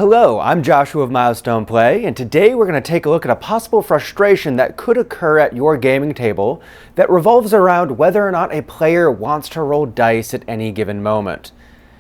Hello, I'm Joshua of Milestone Play, and today we're going to take a look at a possible frustration that could occur at your gaming table that revolves around whether or not a player wants to roll dice at any given moment.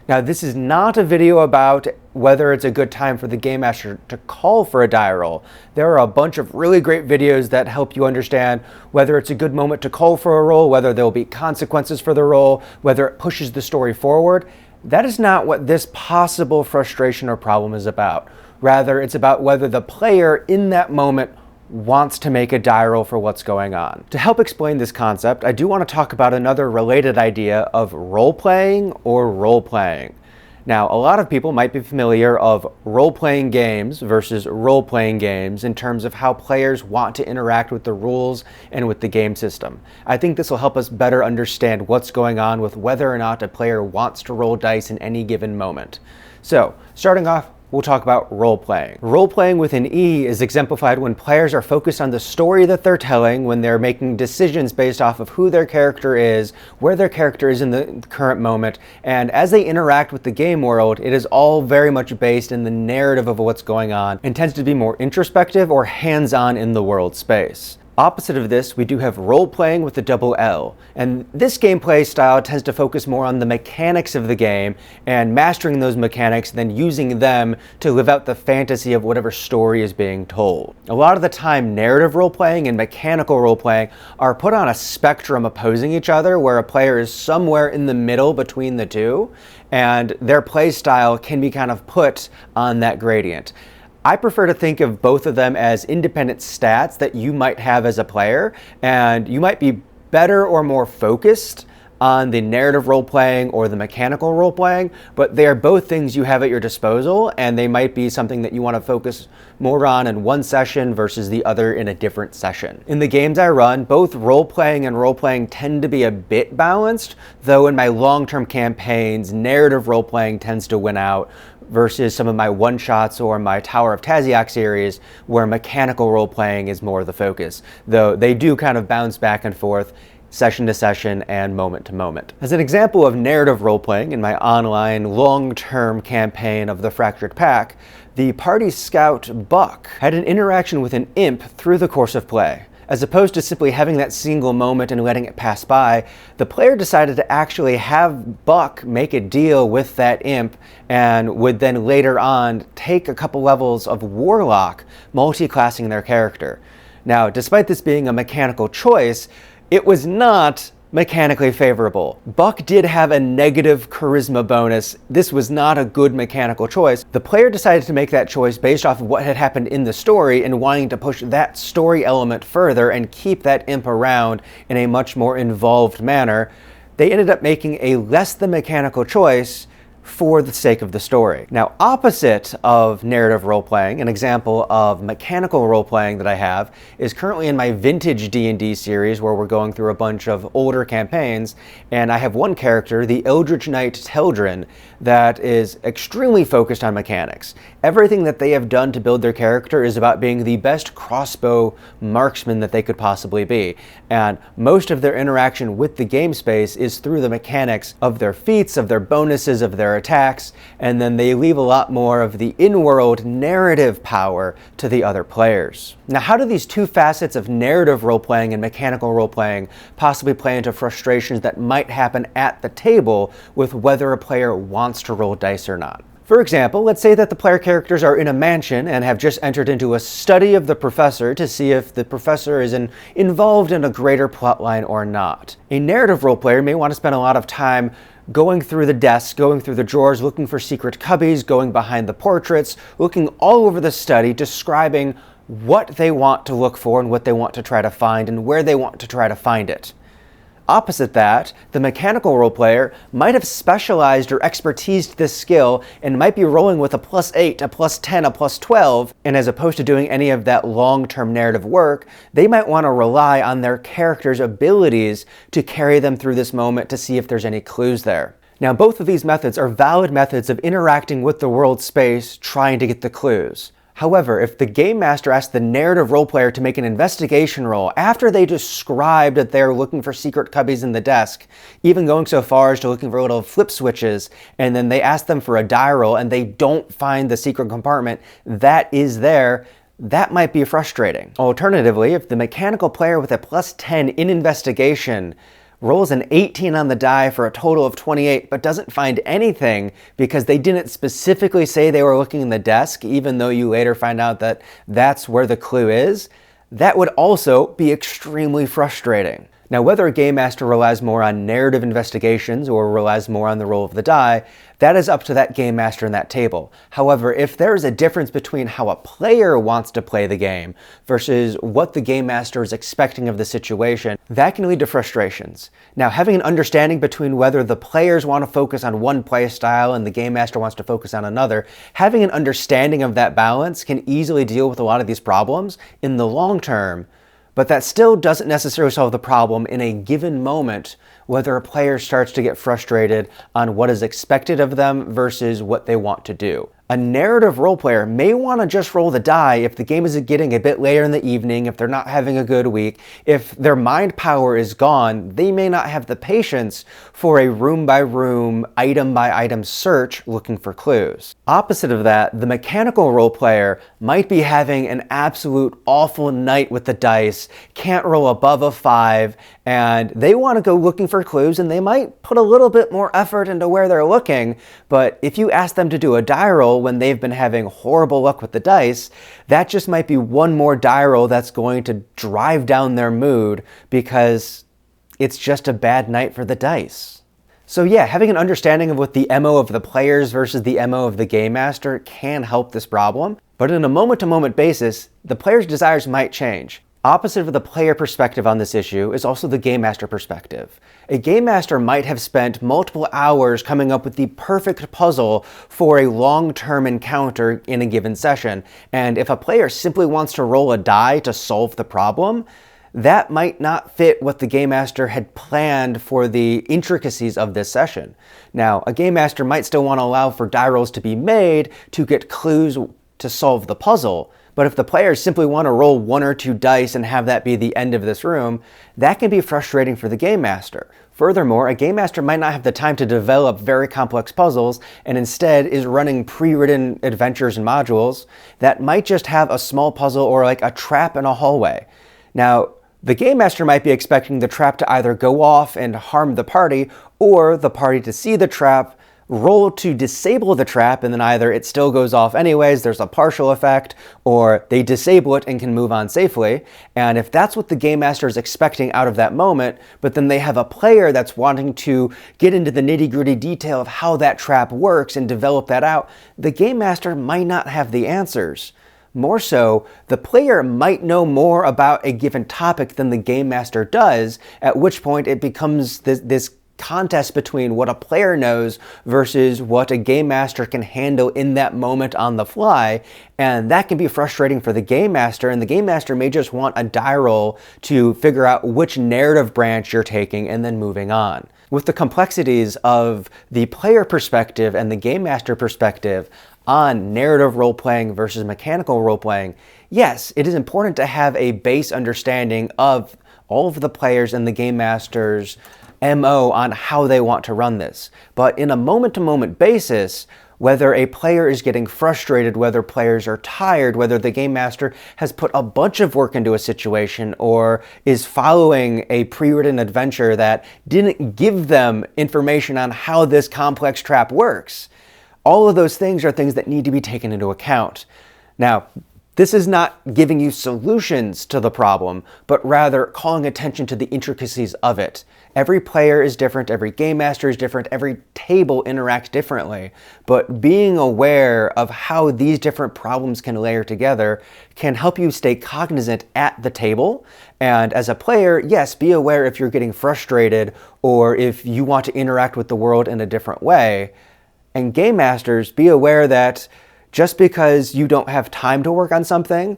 Now, this is not a video about whether it's a good time for the game master to call for a die roll. There are a bunch of really great videos that help you understand whether it's a good moment to call for a roll, whether there will be consequences for the roll, whether it pushes the story forward. That is not what this possible frustration or problem is about. Rather, it's about whether the player in that moment wants to make a die roll for what's going on. To help explain this concept, I do want to talk about another related idea of role-playing or role-playing. Now, a lot of people might be familiar of role-playing games versus role-playing games in terms of how players want to interact with the rules and with the game system. I think this will help us better understand what's going on with whether or not a player wants to roll dice in any given moment. So, starting off, we'll talk about role-playing. Role-playing with an E is exemplified when players are focused on the story that they're telling, when they're making decisions based off of who their character is, where their character is in the current moment, and as they interact with the game world, it is all very much based in the narrative of what's going on and tends to be more introspective or hands-on in the world space. Opposite of this, we do have role-playing with the double L, and this gameplay style tends to focus more on the mechanics of the game and mastering those mechanics, then using them to live out the fantasy of whatever story is being told. A lot of the time, narrative role-playing and mechanical role-playing are put on a spectrum opposing each other, where a player is somewhere in the middle between the two, and their play style can be kind of put on that gradient. I prefer to think of both of them as independent stats that you might have as a player, and you might be better or more focused on the narrative role-playing or the mechanical role-playing, but they are both things you have at your disposal, and they might be something that you want to focus more on in one session versus the other in a different session. In the games I run, both role-playing and role-playing tend to be a bit balanced, though in my long-term campaigns, narrative role-playing tends to win out versus some of my one-shots or my Tower of Tasiak series, where mechanical role-playing is more the focus, though they do kind of bounce back and forth session to session and moment to moment. As an example of narrative role-playing in my online long-term campaign of the Fractured Pack, the party scout Buck had an interaction with an imp through the course of play. As opposed to simply having that single moment and letting it pass by, the player decided to actually have Buck make a deal with that imp and would then later on take a couple levels of Warlock, multi-classing their character. Now, despite this being a mechanical choice, it was not mechanically favorable. Buck did have a negative charisma bonus. This was not a good mechanical choice. The player decided to make that choice based off of what had happened in the story and wanting to push that story element further and keep that imp around in a much more involved manner. They ended up making a less than mechanical choice for the sake of the story. Now, opposite of narrative role-playing, an example of mechanical role-playing that I have is currently in my vintage D&D series, where we're going through a bunch of older campaigns, and I have one character, the Eldritch Knight Teldrin, that is extremely focused on mechanics. Everything that they have done to build their character is about being the best crossbow marksman that they could possibly be, and most of their interaction with the game space is through the mechanics of their feats, of their bonuses, of their attacks, and then they leave a lot more of the in-world narrative power to the other players. Now, how do these two facets of narrative role-playing and mechanical role-playing possibly play into frustrations that might happen at the table with whether a player wants to roll dice or not? For example, let's say that the player characters are in a mansion and have just entered into a study of the professor to see if the professor is involved in a greater plotline or not. A narrative role player may want to spend a lot of time going through the desks, going through the drawers, looking for secret cubbies, going behind the portraits, looking all over the study, describing what they want to look for and what they want to try to find and where they want to try to find it. Opposite that, the mechanical role player might have specialized or expertised this skill and might be rolling with a +8, a +10, a +12, and as opposed to doing any of that long-term narrative work, they might want to rely on their character's abilities to carry them through this moment to see if there's any clues there. Now, both of these methods are valid methods of interacting with the world space, trying to get the clues. However, if the game master asks the narrative role player to make an investigation roll after they described that they're looking for secret cubbies in the desk, even going so far as to looking for little flip switches, and then they ask them for a die roll and they don't find the secret compartment that is there, that might be frustrating. Alternatively, if the mechanical player with a +10 in investigation rolls an 18 on the die for a total of 28, but doesn't find anything because they didn't specifically say they were looking in the desk, even though you later find out that that's where the clue is, that would also be extremely frustrating. Now, whether a game master relies more on narrative investigations or relies more on the roll of the die, that is up to that game master in that table. However, if there is a difference between how a player wants to play the game versus what the game master is expecting of the situation, that can lead to frustrations. Now, having an understanding between whether the players want to focus on one play style and the game master wants to focus on another, having an understanding of that balance can easily deal with a lot of these problems in the long term. But that still doesn't necessarily solve the problem in a given moment, whether a player starts to get frustrated on what is expected of them versus what they want to do. A narrative role player may want to just roll the die if the game is getting a bit later in the evening, if they're not having a good week. If their mind power is gone, they may not have the patience for a room-by-room, item-by-item search looking for clues. Opposite of that, the mechanical role player might be having an absolute awful night with the dice, can't roll above a 5, and they want to go looking for clues, and they might put a little bit more effort into where they're looking, but if you ask them to do a die roll when they've been having horrible luck with the dice, that just might be one more die roll that's going to drive down their mood because it's just a bad night for the dice. So yeah, having an understanding of what the MO of the players versus the MO of the game master can help this problem, but in a moment-to-moment basis, the player's desires might change. Opposite of the player perspective on this issue is also the game master perspective. A game master might have spent multiple hours coming up with the perfect puzzle for a long-term encounter in a given session, and if a player simply wants to roll a die to solve the problem, that might not fit what the game master had planned for the intricacies of this session. Now, a game master might still want to allow for die rolls to be made to get clues to solve the puzzle, but if the players simply want to roll 1 or 2 dice and have that be the end of this room, that can be frustrating for the game master. Furthermore, a game master might not have the time to develop very complex puzzles and instead is running pre-written adventures and modules that might just have a small puzzle or like a trap in a hallway. Now, the game master might be expecting the trap to either go off and harm the party, or the party to see the trap, roll to disable the trap, and then either it still goes off anyways, there's a partial effect, or they disable it and can move on safely. And if that's what the game master is expecting out of that moment, but then they have a player that's wanting to get into the nitty-gritty detail of how that trap works and develop that out, the game master might not have the answers. More so, the player might know more about a given topic than the game master does, at which point it becomes this contest between what a player knows versus what a game master can handle in that moment on the fly, and that can be frustrating for the game master, and the game master may just want a die roll to figure out which narrative branch you're taking and then moving on. With the complexities of the player perspective and the game master perspective on narrative role-playing versus mechanical role-playing, yes, it is important to have a base understanding of all of the players and the game master's MO on how they want to run this. But in a moment-to-moment basis, whether a player is getting frustrated, whether players are tired, whether the game master has put a bunch of work into a situation or is following a pre-written adventure that didn't give them information on how this complex trap works, all of those things are things that need to be taken into account. Now, this is not giving you solutions to the problem, but rather calling attention to the intricacies of it. Every player is different, every game master is different, every table interacts differently, but being aware of how these different problems can layer together can help you stay cognizant at the table. And as a player, yes, be aware if you're getting frustrated or if you want to interact with the world in a different way. And game masters, be aware that just because you don't have time to work on something,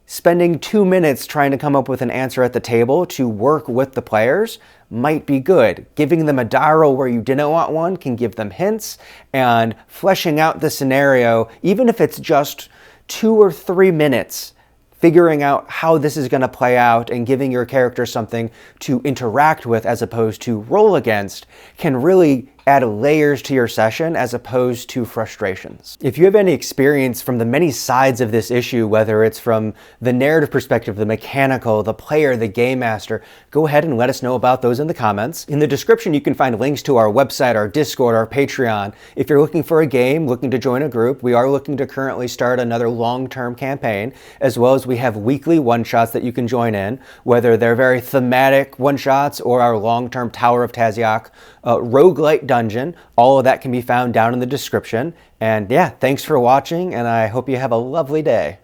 spending 2 minutes trying to come up with an answer at the table to work with the players might be good. Giving them a die roll where you didn't want one can give them hints, and fleshing out the scenario, even if it's just 2 or 3 minutes figuring out how this is going to play out and giving your character something to interact with as opposed to roll against can really add layers to your session as opposed to frustrations. If you have any experience from the many sides of this issue, whether it's from the narrative perspective, the mechanical, the player, the game master, go ahead and let us know about those in the comments. In the description, you can find links to our website, our Discord, our Patreon. If you're looking for a game, looking to join a group, we are looking to currently start another long-term campaign, as well as we have weekly one-shots that you can join in, whether they're very thematic one-shots or our long-term Tower of Taziok roguelite dungeon. All of that can be found down in the description. And yeah, thanks for watching, and I hope you have a lovely day.